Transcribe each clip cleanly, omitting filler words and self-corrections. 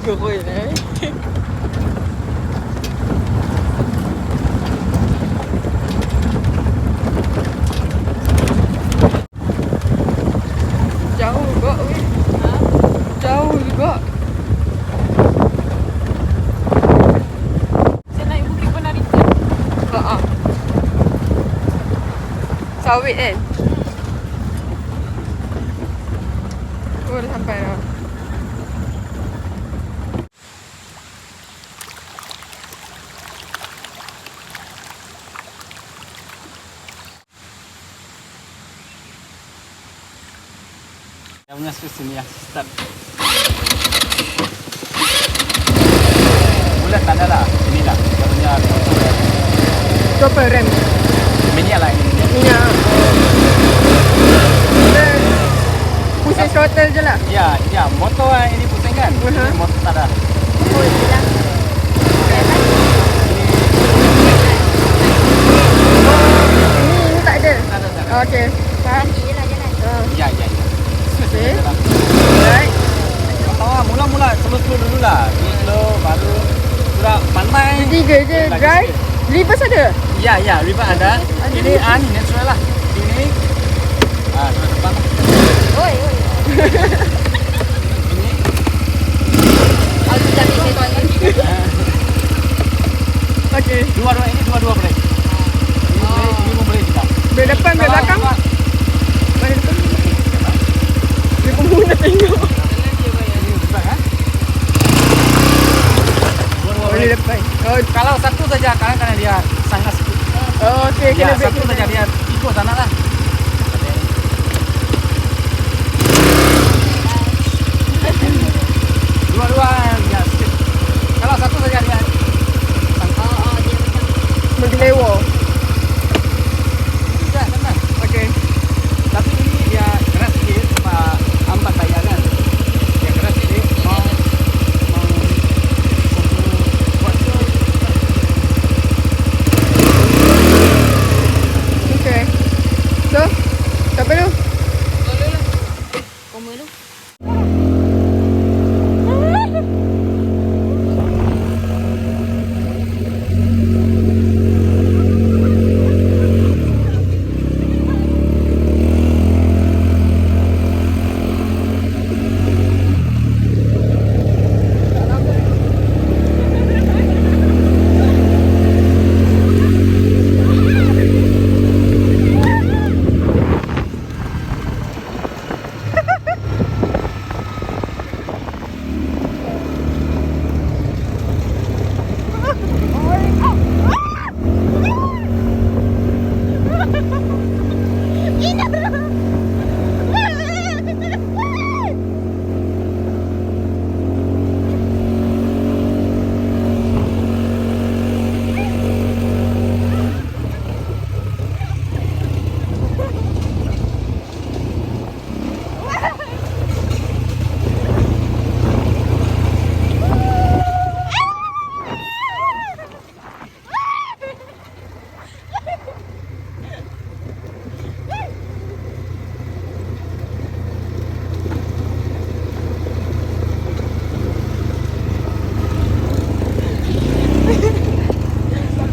Gerul Jauh juga weh. Jauh juga. Saya naik Bukit Penarikan. Haa. Sawit kan? Oh, dah sampai dah. Yang punya sini ya, start. Bulat tak ada lah, inilah. Yang punya Berapa rem? minyak lah ini. Minyak. Dan pusing throttle je lah. Ya, motor lah ini pusing kan? Ini motor tak ada. Oh, hilang. Ini tak ada. Tak ada. Oh, okey. Faham? Kaki je lah jalan. Ya. Okey. Jalan. Right. Tahu lah, mula-mula slow dulu lah. Slow, baru sudah pandai. Tiga je Lagi drive. sikit. Reverse ada? Ya, riba ada. Ini ni natural lah. Ini sudah depan lah. Oi. Ini Aku dah bisa panggil. Okey. dua brake. Ini mau brake juga. Brake depan, brake belakang. Mana depan? Dia pengguna tengok. Ini juga kan? Dua Oh, brake. ini depan. Oh, Kalau satu saja karena dia sangat sikit. oh okey. Ya, Kena brake. satu saja dia ikut sana lah. Dua-dua ya sikit. Kalau satu saja dia Oh, dia macam Menggelewa. bisa tenang. Okey. Tapi ini dia keras sikit sebab ambat bayar kan. Dia keras sikit mau buat Okey. So, siapa tu? koma tu.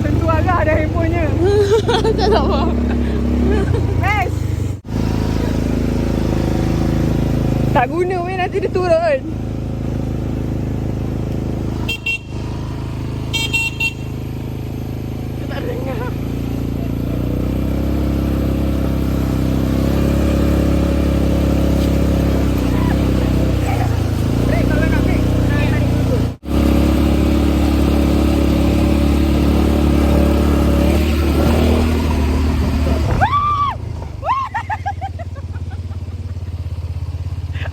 Tentu arah dah handphonenya. Tak apa. Best. Tak guna weh, nanti dia turun. Dia tak dengar. Brake kalau nak brake. Tarik dulu.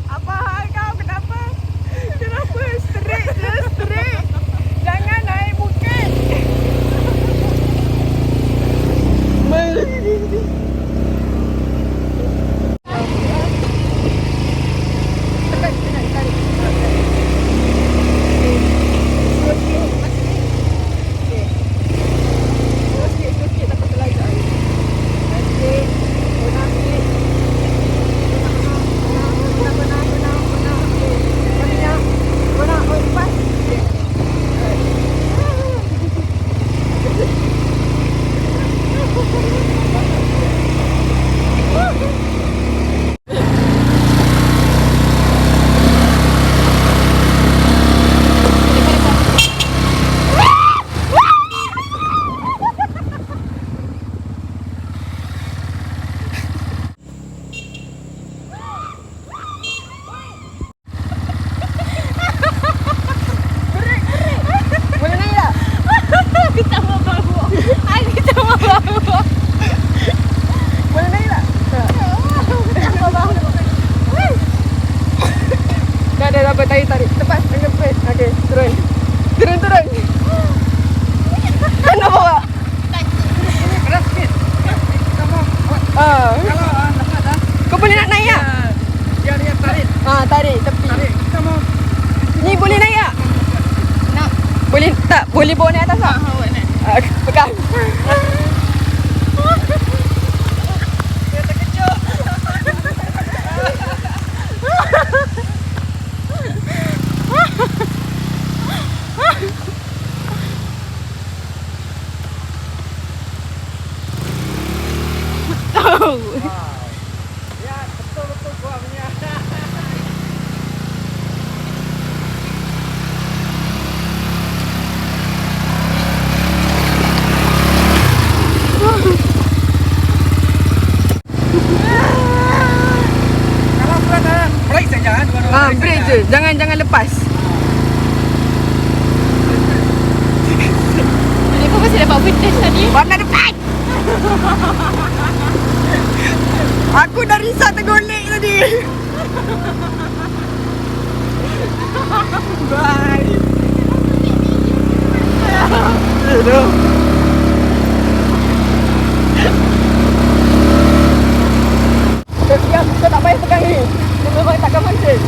Apa hal kau? Kenapa? Kenapa? Straight je, straight. Jangan naik bukit. Tekan, tekan, tarik. Slow sikit. Okey. Slow sikit, takut terlajak. Naik sikit. Tenang sikit. Tenang. kau tarik. Lepas dengan press. Okey, turun. Turun. Kau nak bawa? Keras sikit. Kita mau. Kalau lepas dah. Kau boleh nak naik tak? Dia tarik. Tarik tepi. Tarik. Kita mau. Ni boleh naik tak? Nak. Boleh tak? Boleh bawa naik atas tak? Awak nak. Pegang. Ya, betul gua punya. Kalau buat break saja, dua-dua. Break je. Jangan lepas. Ini kau masih dapat footage tadi. Warna depan. Aku dah risau tergolek tadi. Bye. Aduh. Siap, kau tak payah pegang ni. Kau memang takkan mancing.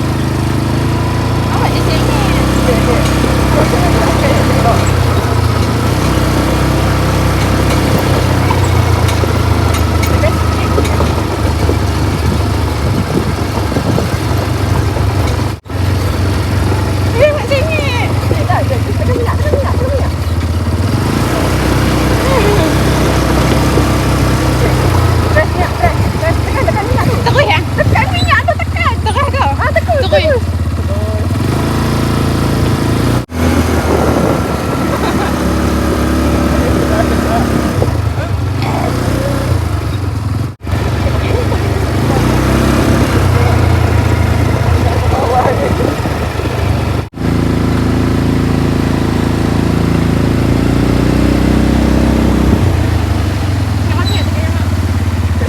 Awak di sini. Mak sini. Tak, tekan minyak. Press minyak. Tekan minyak tu. Terus ya? Tekan minyak tu, tekan. Terus kau. Terus.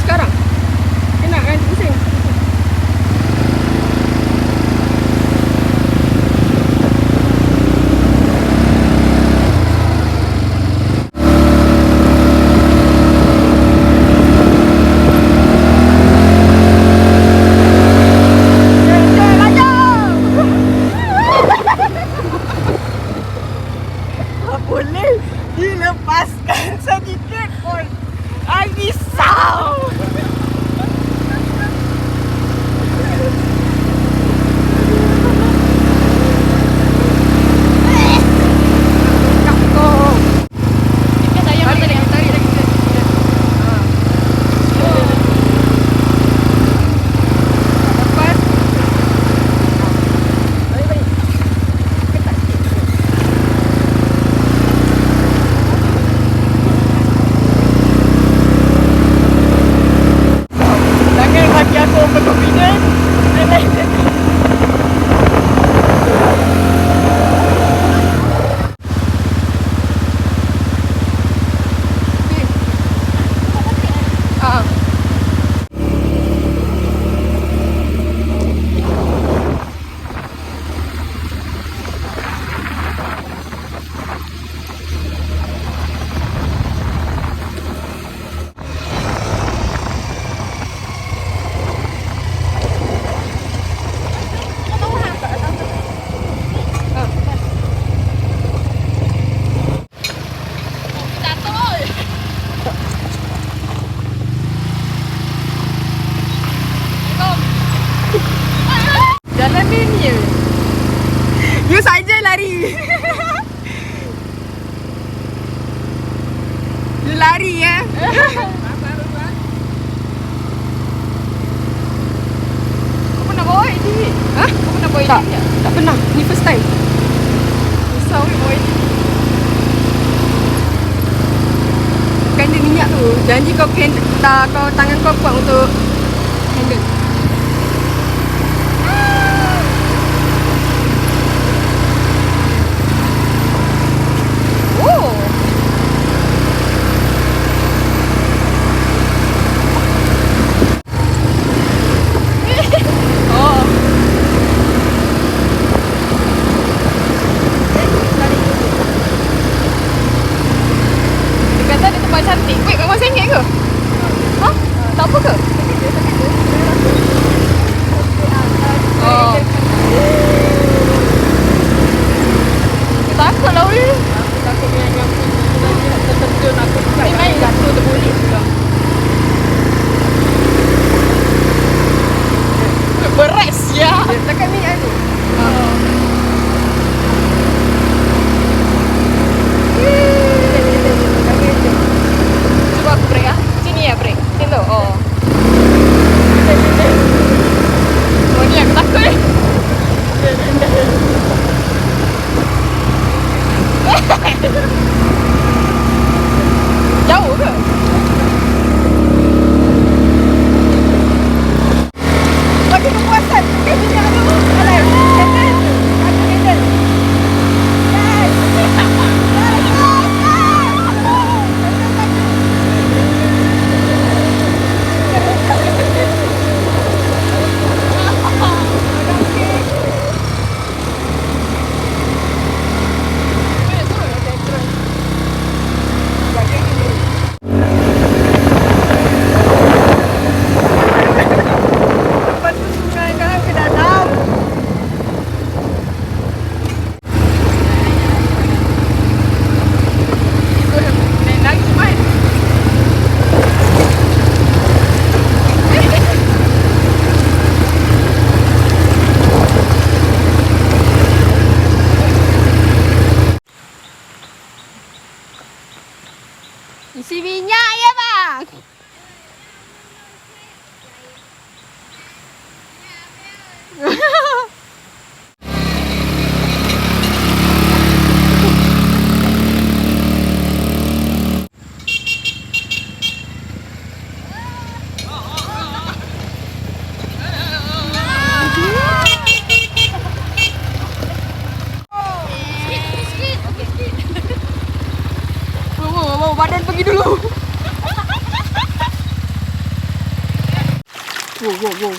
Sekarang. Kena kan pusing. Boleh dilepaskan sedikit pun. I risau. Kita sayang Tarik lagi. Lepas. Balik. Ketat sikit. Jangan bagi aku overconfident. Jalan ni je. You saja lari. You lari ya. Kau pernah bawa ATV? Hah? Kau pernah bawa ATV? Tak pernah. Ni first time. Risau bawa ATV. Kena minyak tu. Janji kau kau tangan kau kuat untuk handle. wow.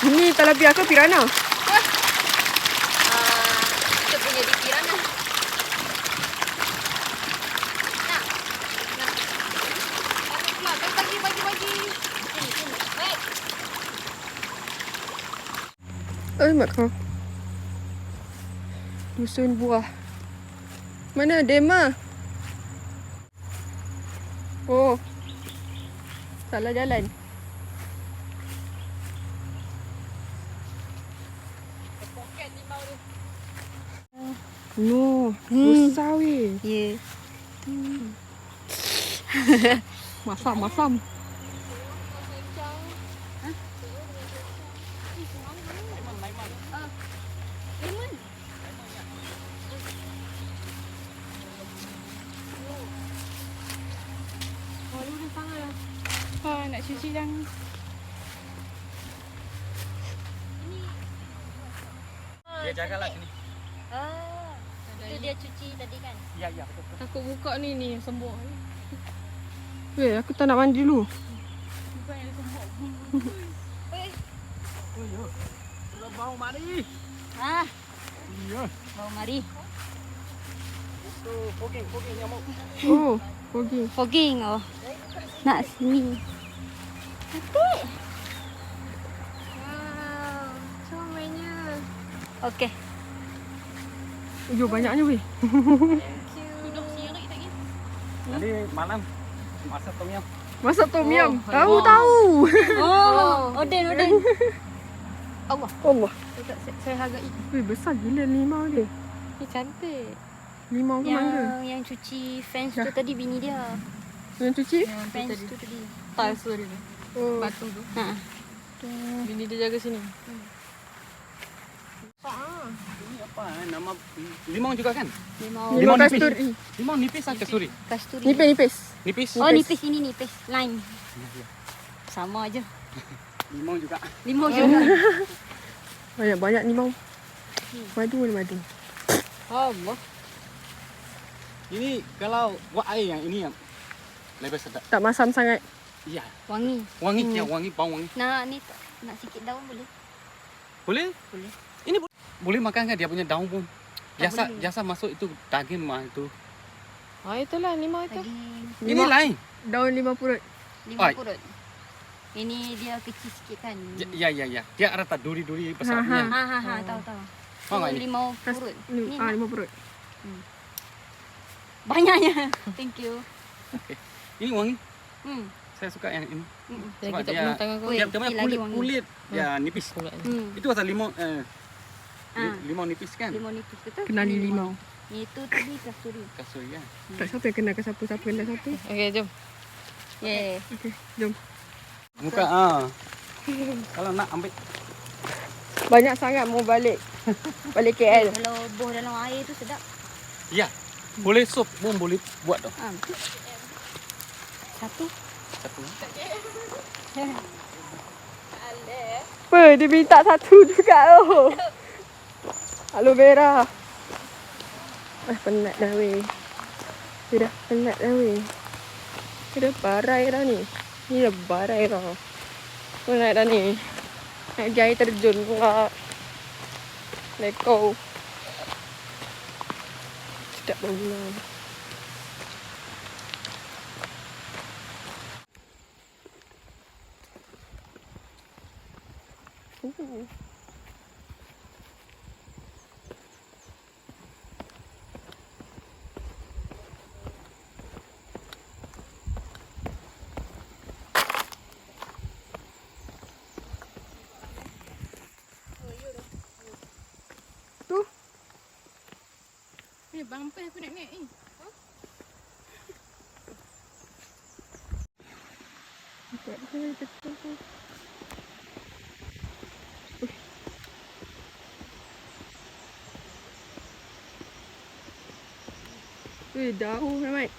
Ini talapia ke piranha? Kita punya di Pirana. Nak. Bagi. Sini. Baik. Mak kau. Dusun buah. Mana Dema? Oh. Salah jalan. Poket limau tu. No, besar weh. Ya. Masam. Lemon. Nak cuci dah. Dia jagalah sini. Itu dia cuci tadi kan? Ya, betul. Takut buka ni sembur. Weh, aku tak nak mandi dulu. Bukan yang sembur. Oh ya. Sudah bau mari. Ya. Bau mari. Tu fogging nyamuk. Oh, pergi. Fogging nak sini. Cantik. Wow, comelnya. Okey. Yo, banyaknya weh. Duduk sini lagi. Nanti malam masak tom yum. Masak tom yum. Oh. Tahu. Oden. Allah. Saya hargai. Weh, besar gila limau dia. Cantik. Limau ke mangga? Yang cuci fence tu tadi bini dia. Yang cuci? Fence tu tadi. Tiles tu dia. Oh. Batu tu. Ha. Bini dia jaga sini. Ini apa? Nama limau juga kan? Limau Limau nipis. kasturi. Limau nipis atau kasturi? kasturi. Nipis. Nipis. Oh, nipis ini nipis. Lime. Sama aja. Limau juga. Limau juga. Banyak limau. Madu. Allah. Ini kalau buat air yang ini yang lebih sedap. Tak masam sangat. Iya. Wangi. Wangi, ya wangi, bau wangi. Nak ni nak sikit daun boleh? Boleh? Ini boleh makan kan dia punya daun pun. Tak Biasa masuk itu daging mah itu. Itulah limau itu. Lagi Ini lain. Daun limau purut. lima Ai. purut. Ini dia kecil sikit kan. Ya. Dia rata duri-duri besarnya. Tahu. Faham tak Tu ini? limau purut. Ni Limau purut. banyaknya. Thank you. Ini wangi. Hmm. Saya suka yang ini. Jadi Sebab kita dia- penuh tangan kau. Weh, Dia punya ni lagi wangi. kulit ya nipis. Itu asal limau limau nipis kan? Limau nipis betul? Kenali limau. Itu tadi kasturi. Kasturi ya. Tak siapa yang kenal ke siapa kenal siapa. Okey, jom. Yeah. Okey, jom. Muka kalau nak ambil Banyak sangat mau balik. Balik KL. Kalau buah dalam air tu sedap. ya. Boleh sup pun boleh buat tu. Satu. Apa? Dia minta satu juga tu. Aloe vera. Penat dah weh. Dia dah penat dah weh. Dia dah barai dah ni. Ni dah barai dah. Penat dah ni. Nak pergi air terjun pula. Let go. Sedap bangun. Tu. Ni bumper aku nak naik ni. Jauh Rahmat.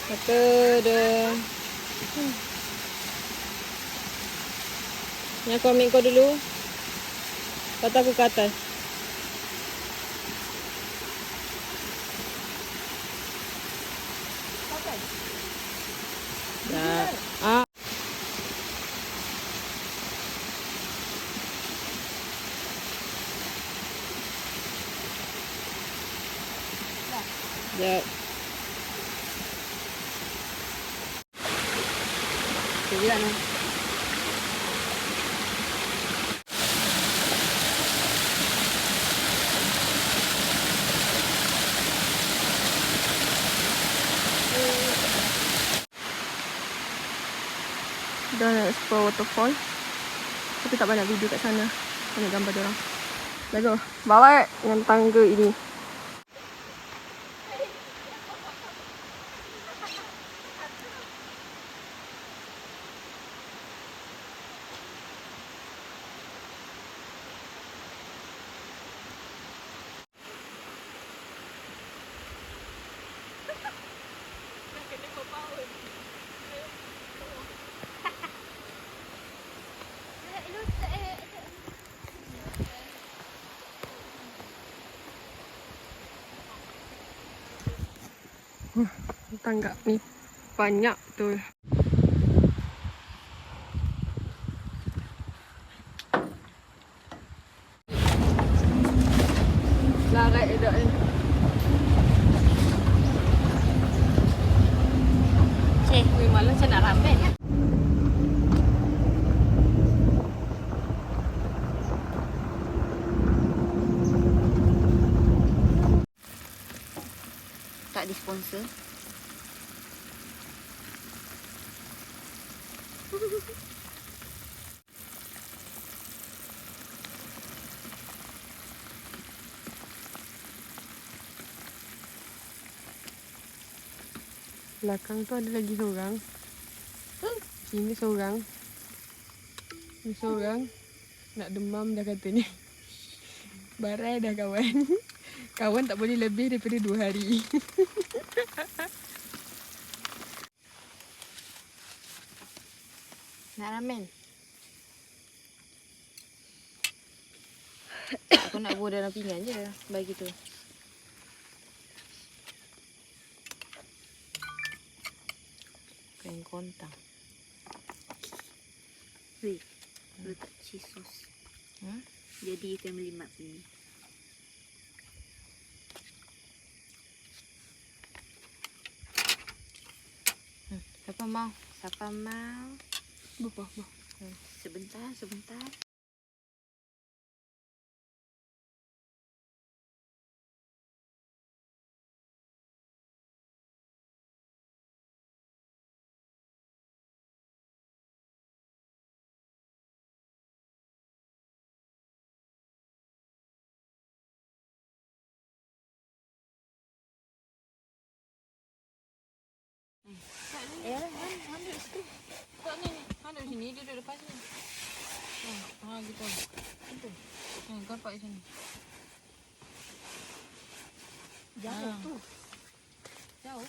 Kata dia. Ni aku ambil kau dulu. Lepas tu aku ke atas. Dah. Ah. Sekejap. Sekejap ni. Dah nak explore waterfall. Tapi tak banyak video kat sana. Banyak gambar dia orang. Let's go. Bawa dengan tangga ini. Tangga ni banyak betul. Larat edak ni. Weh, malam saya nak ramen. Tak disponsor. Belakang tu ada lagi seorang. Sini seorang. Ni seorang. Nak demam dah katanya. Barai dah kawan. Kawan tak boleh lebih daripada 2 hari. Nak ramen. Aku nak buat dalam pinggan je. Bagi tu. Kain kontang. Weh, letak cheese sauce. Jadi ikan melimat ni. Siapa mau? Siapa mau? Buah. Sebentar, sebentar. Mana sini? Dia duduk depan sini. Gitu. Kau nampak kat sini. Jauh tu. Jauh.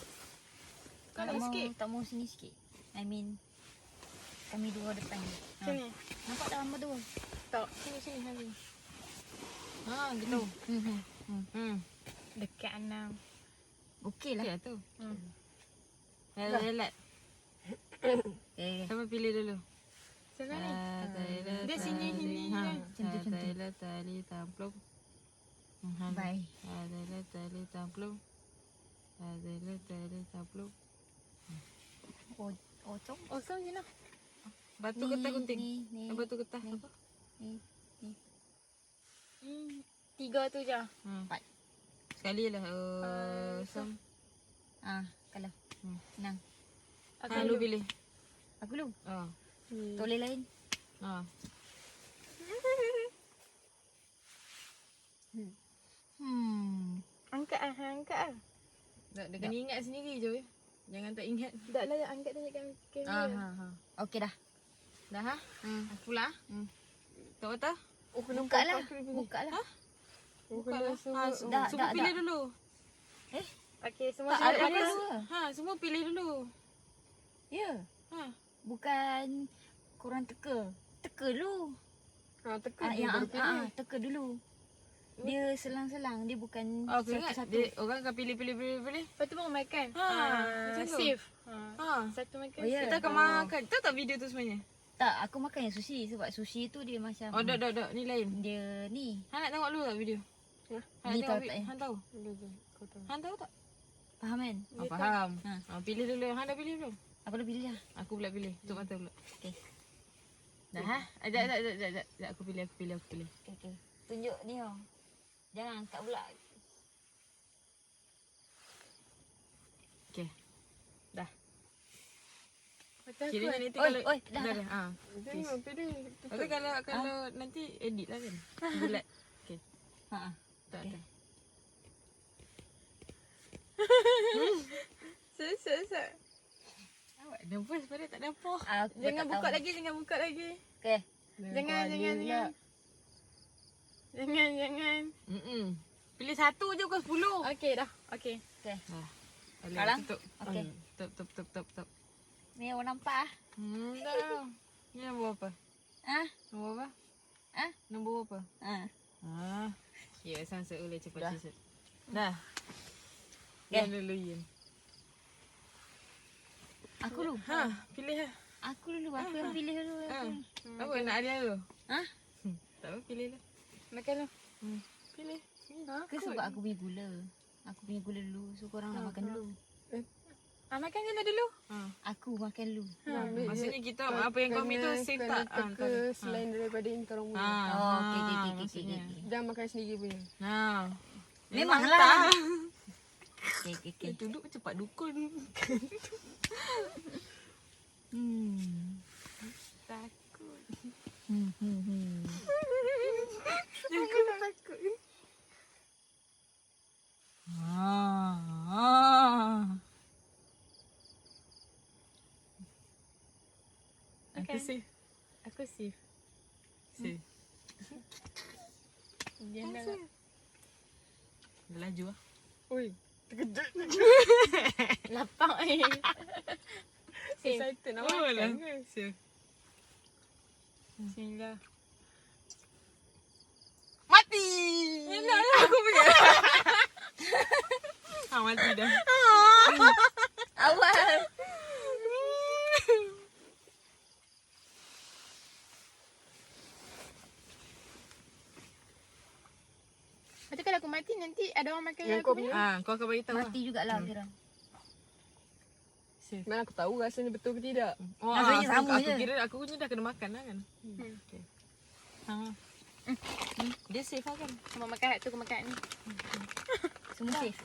Tak mau sini sikit. I mean kami dua depan. Sini. Nampak tak hamba tu? Tak. Sini hari. Gitu. Dekat enam. Okey lah. Tu. Lelat. Sama pilih dulu. Sana ni. Dia sini tali tamplum. Bye. Tali tamplum. Tali tamplum. Ocong. Osong je lah. Batu getah gunting. Ni. Batu getah Ni. apa? Ni. 3 tu je. Empat. Sekali lah. Osong. Kalau. Senang. Lu pilih. Aku dulu. Oh. Toleh lain. Angkat ah. Dia kena ingat sendiri je. Jangan tak ingat. Tak lah angkat tunjukkan kamera. Okey dah. Dah ha? Aku lah. Tak betul? Buka lah. Buka lah. Buka lah. Dah, Semua pilih dulu. Okey, semua Tak pilih ada dulu. dulu. Semua pilih dulu. Ya. Bukan korang teka. Teka dulu. Tekan Teka dulu. Dia selang-selang. Dia bukan aku ingat satu-satu. orang akan pilih. Lepas tu baru makan. Macam tu. Save. Ha. Satu makan. Oh, ya. Kita akan makan. Tahu tak video tu sebenarnya? Tak, aku makan yang sushi. Sebab sushi tu dia macam Oh, dak. Ni lain. dia ni. Han nak tengok dulu tak video? Han Ni nak tahu tengok. tak ya? Han tahu. Han tahu tak? Faham kan? Faham. Ha. Pilih dulu. Han dah pilih belum? Aku dah pilih lah. Aku pula pilih. Tutup mata pula. Okey. Dah ha? Sekejap. Aku pilih. Okey. Tunjuk ni oh. Jangan angkat pula. Okey. Dah. Betul Kira aku. nanti Oi, kalau dah. Ha. Pilih. Lepas tu kalau nanti edit lah kan. Bulat. Okey. Ha. Tak. Okey. Set. Awak nervous pada tak nampak. Jangan buka lagi. Okey. Jangan. Pilih satu je bukan 10. Okey dah. Okey. Sekarang? Tutup. Okey. Tutup. Ni orang nampak ah. Dah. Ni nombor apa? Nombor apa? Nombor apa? Ya, sunset boleh cepat sunset. Dah. Yang dulu Yin. Aku dulu. Pilih lah. Aku dulu. Aku yang pilih dulu. Apa nak ada dulu? Ha? Tak apa, pilih lah. Makan lah. Pilih. Ke sebab aku punya gula. Aku punya gula dulu. So korang nak makan dulu. Makan je lah dulu. Aku makan dulu. Maksudnya kita apa yang kau ambil tu safe tak? Selain daripada yang korang punya. Oh, okey. maksudnya. Jangan makan sendiri punya. Memanglah. Okey. Duduk cepat dukun. Takut. Jangan takut. Aku safe. Safe. Dia nak. Laju lah. Oi, terkejut. Lapang Excited nak makan ke? Safe. Bismillah. Mati! Enak lah aku punya. Mati dah. Awal. Macam kalau aku mati nanti ada orang makan Yang aku kau punya. Kau akan beritahu lah. Mati jugalah kira. Safe. Mana aku tahu rasanya betul ke tidak. Rasanya sama aku je. kira aku punya dah kena makan lah kan. Okay. Dia safe lah kan. Sama makan tu aku makan ni. Semua safe.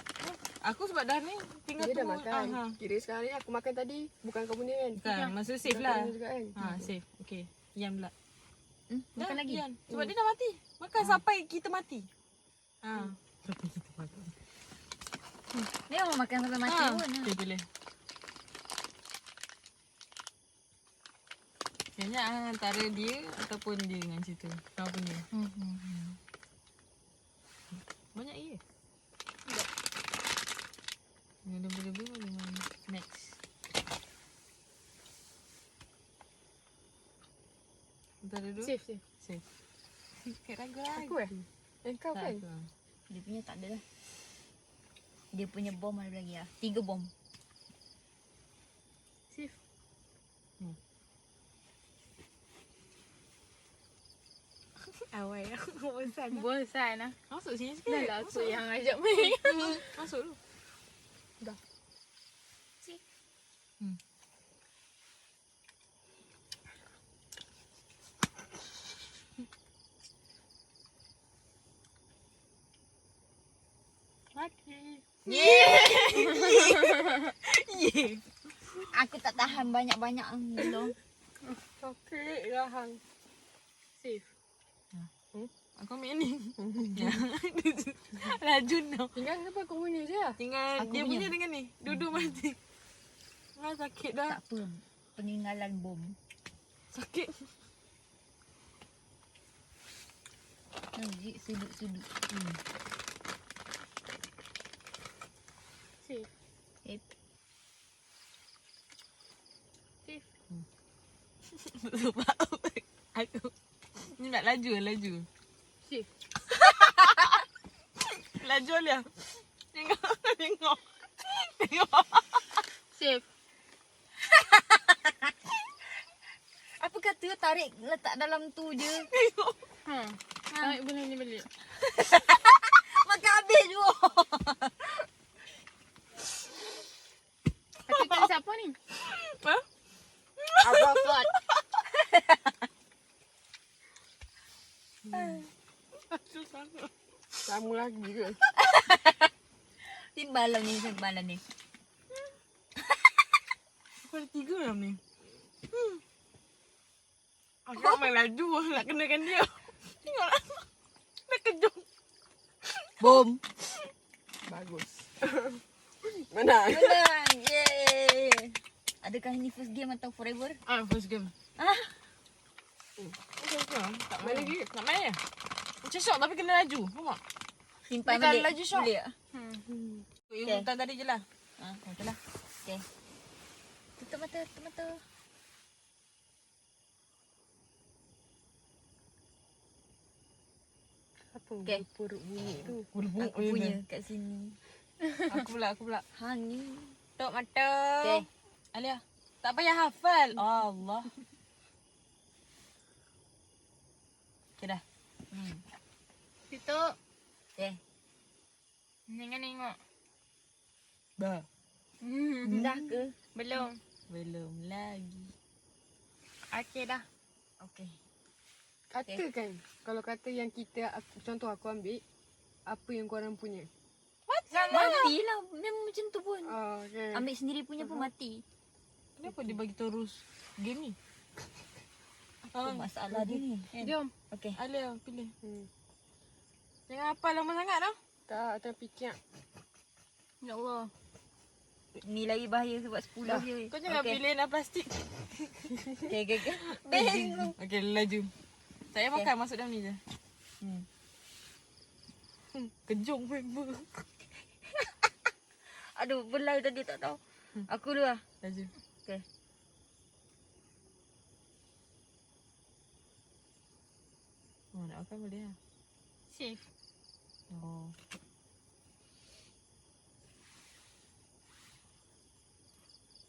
Aku sebab dah ni tinggal Dia dah tunggu. makan. Kira sekarang ni aku makan tadi bukan kau punya kan. Bukan, maksud safe Bukan lah. kau punya juga kan. Safe. Okay. Yan pula. Makan lagi. Yan. Sebab dia dah mati. Makan sampai kita mati. Sampai kita mati. Dia mau makan sampai mati pun. Okay, pilih. Kayaknya antara dia ataupun dia dengan situ. Kau punya. banyak ya. Yang lebih-lebih memang next. Bentar dulu. Safe. Safe. Kayak ragu-ragu. Aku kau Tak, kan? aku. Dia punya tak ada lah. Dia punya bom ada lagi lah. 3 bom. Safe. Awal aku bosan. Bosan lah. Masuk sini sikit. Dah lah aku yang ajak main. Masuk dulu. Dah. Mati. Yeah. Aku tak tahan banyak-banyak dulu. Sakit lah hang. Safe. Aku ambil ni. Laju tau. Tinggal kenapa kau punya je lah? Tinggal Aku dia punya. punya dengan ni. Duduk mati. Sakit dah. Tak apa. Peninggalan bom. Sakit. Nanti sudut-sudut. Safe. Sebab aku ni nak laju. Safe. Laju Alia. Tengok. Safe. Apa kata tarik letak dalam tu je. Tarik benda ni balik. Makan habis juga. Katakan siapa ni? Ha? Arafat. Sama lagi ke? Timbalan ni. Aku ada 3 dalam ni. Aku main laju nak kenakan dia. Tengoklah. Dah kejung. Bom. Bagus. Menang. Yeay. Adakah ini first game atau forever? First game. Tak main lagi? Nak main ya? Macam syok tapi kena laju. Nampak? Simpan Bukan balik. laju syok. Boleh tak? Yang Okay. hutan tadi je lah. Betul lah. Okay. Tutup mata. Apa Okay. buruk bunyi tu? Aku punya kat sini. Aku pula. Hangi. Tutup mata. Okay. Alia. Tak payah hafal. Allah. Okay dah. Tutup. Okay. Tengok. Dah. Dah ke? Belum. Belum lagi. Okey dah. Okay. Katakan. Kalau kata yang contoh aku ambil. Apa yang korang punya? Matilah. Memang macam tu pun. Okay. Ambil sendiri punya pun mati. Kenapa dia bagi terus game ni? Apa masalah dia ni? Kan? Jom. Okay. Alia pilih. Jangan hafal lama sangat dah. Tak fikir. Ya Allah. Ni lagi bahaya sebab 10 je. Kau jangan pilih nak plastik. Okay. Bang. Okey, laju. Saya Okay. makan masuk dalam ni je. Kejung member. Aduh, belai tadi tak tahu. Aku dulu lah. Laju. Okay. Oh, nak makan boleh lah. Safe. Oh.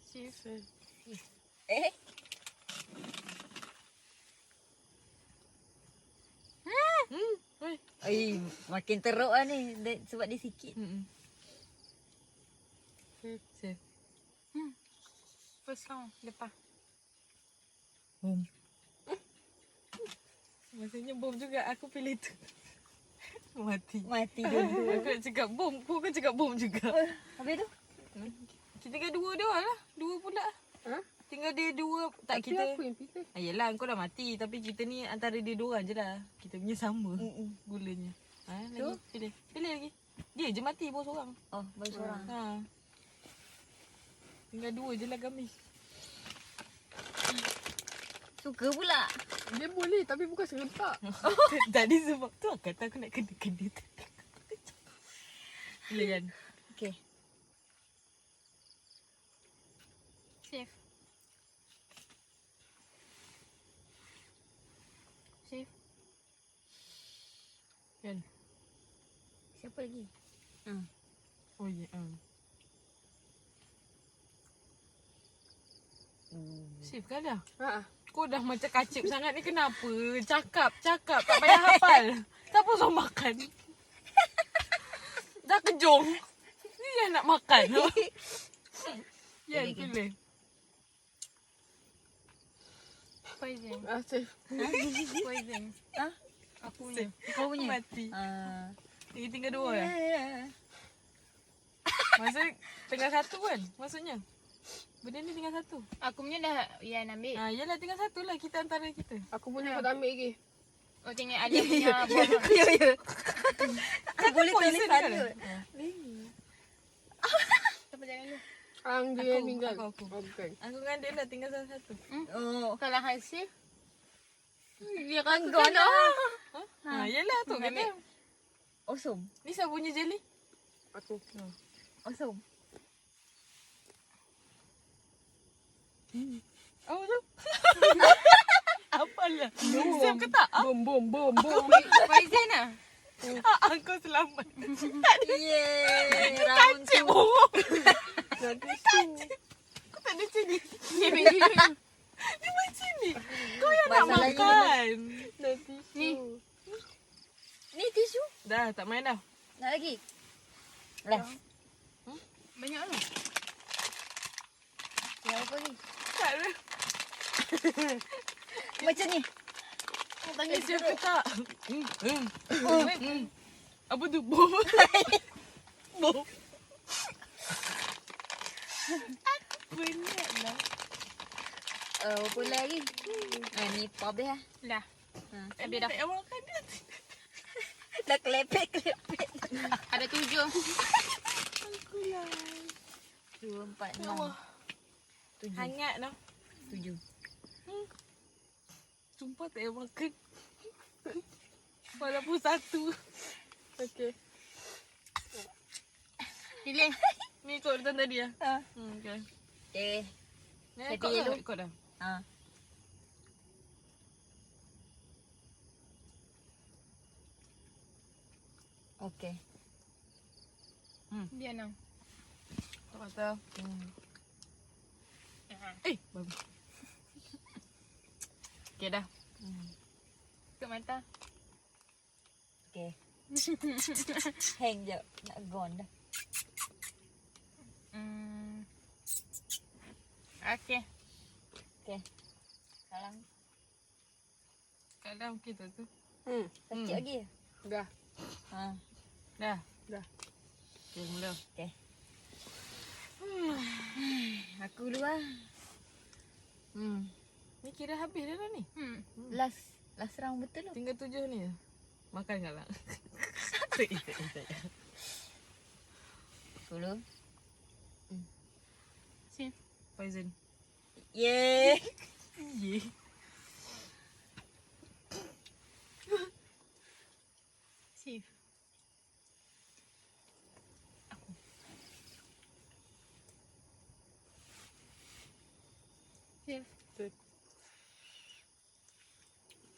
Safe. Makin teruk lah ni. Sebab dia sikit. Safe. First round. Lepas. Bom. Maksudnya bom juga. Aku pilih tu. Mati. dulu. Aku nak cakap bom. Kau cakap bom juga. Habis tu? Kita tinggal dua dia lah. Dua pula. Ha? Tinggal dia dua. Tak Tapi kita. aku yang pilih. Yelah kau dah mati. Tapi kita ni antara dia dua orang je lah. Kita punya sama. Gulanya. Lagi. Pilih. Pilih lagi. Dia je mati bos orang. Oh, baru seorang. Tinggal dua je lah kami. Suka pula. Dia boleh tapi bukan serentak. Tadi sebab tu aku kata aku nak kena-kena. Boleh kan? Okay. Safe. Safe. Kan? Siapa lagi? Oh ya. Safe kan dah? Ha. Kau dah macam kacip sangat ni kenapa? Cakap. Tak payah hafal. Tak apa suruh makan. Dah kejong. Ni yang nak makan. Ya, Okay. pilih. Poison. Safe. Poison. Aku punya. Kau punya. Mati. Ah. Lagi tinggal 2 lah. Maksudnya tengah 1 kan? Maksudnya. Benda ni tinggal 1. Aku punya dah Yan ambil. Yalah tinggal 1 lah kita antara kita. Aku punya kau tak ambil lagi. Oh tengok Alia punya buah. Ya. Aku boleh poison tulis kan? satu. Siapa jangan dulu. Ang dia yang tinggal. Aku. Oh, bukan. Aku dengan dia lah tinggal 1. Oh. Kalau high safe. Dia Kan kan kau dah. Yalah tu Ambil. kata. Awesome. Ni siapa punya jelly? Aku. Awesome. Oh tu. Apalah. Siap ke tak? Bom. Poison lah. Aku selamat. Yeay. Round Cik 2. borong. Nanti Kau tak ada sini. Dia beli. Dia macam ni. Kau yang nak Masalahnya makan. Nanti Ni. Ni tisu. Dah tak main dah. Nak lagi? Dah. Banyak lah. Yang apa ni? Tak ada. Macam ni. Siap ke tak? Apa tu? Bom. Bom. Penat lah. Apa lagi? Ni pop dah. Dah. Habis dah. Tak makan dia. Dah kelepek. Ada 7. Aku lah. 2, 4, Ya 6, Allah. 7. Hangat dah. 7. Sumpah tak payah makan. Walaupun 1. Okay. Pilih. Ni ikut return tadi lah. Ha. Okay. Okay. Ni Saya ikut pilih dah. dulu. Ikut dah. Ha. Okay. Dia 6. Kau kata. Bagus. Okay dah. Tutup mata. Okay. Hang je. Nak gone dah. Okay. Okay. Sekarang Kat dah okey tak tu? kecil lagi. Dah. Ha. Dah. Dah. Okay mula. Okay. Aku dulu lah. Ni kira habis dah ni. Last round betul lah. Tinggal 7 ni. Makan kat lah. Tak. Aku dulu. Safe. Poison. Yeay. Ye. Safe. Safe.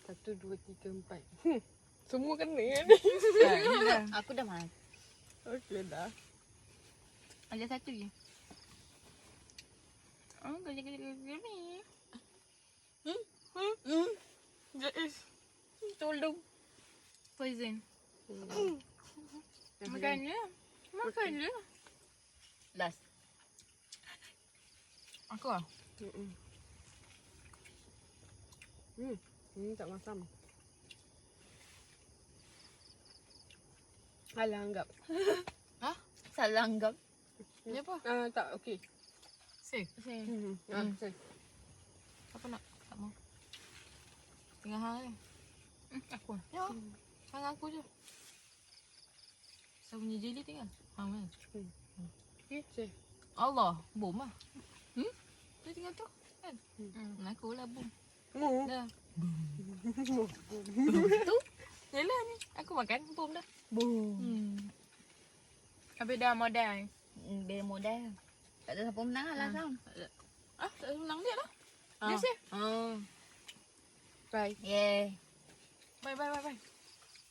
1, 2, 3, 4. Semua kena kan? Ni dah. Aku dah makan. Okay dah. Ada 1 je. Oh, kerja ni. Jais. Tolong. Poison. Makan je. Makan je. Last. Aku lah. Ini tak masam. Alah anggap. Salah anggap. Ni apa? Tak, okey. Safe. Safe. Safe. Apa nak? Tak mau. Tengah hang ni. Aku. Ya. Hang aku je. Saya punya jelly tinggal. Hang mana? Safe. Allah. Bom lah. Dia tinggal tu. Kan? Aku lah bom. Dah. Tu. Yalah ni. Aku makan. Bom dah. Boom. Beda modal. Beda model. Tak ada siapa menang lah Sam. Ah, tak menang dia lah. Ah. Dia sih. Oh. Bye. Yeah. Bye.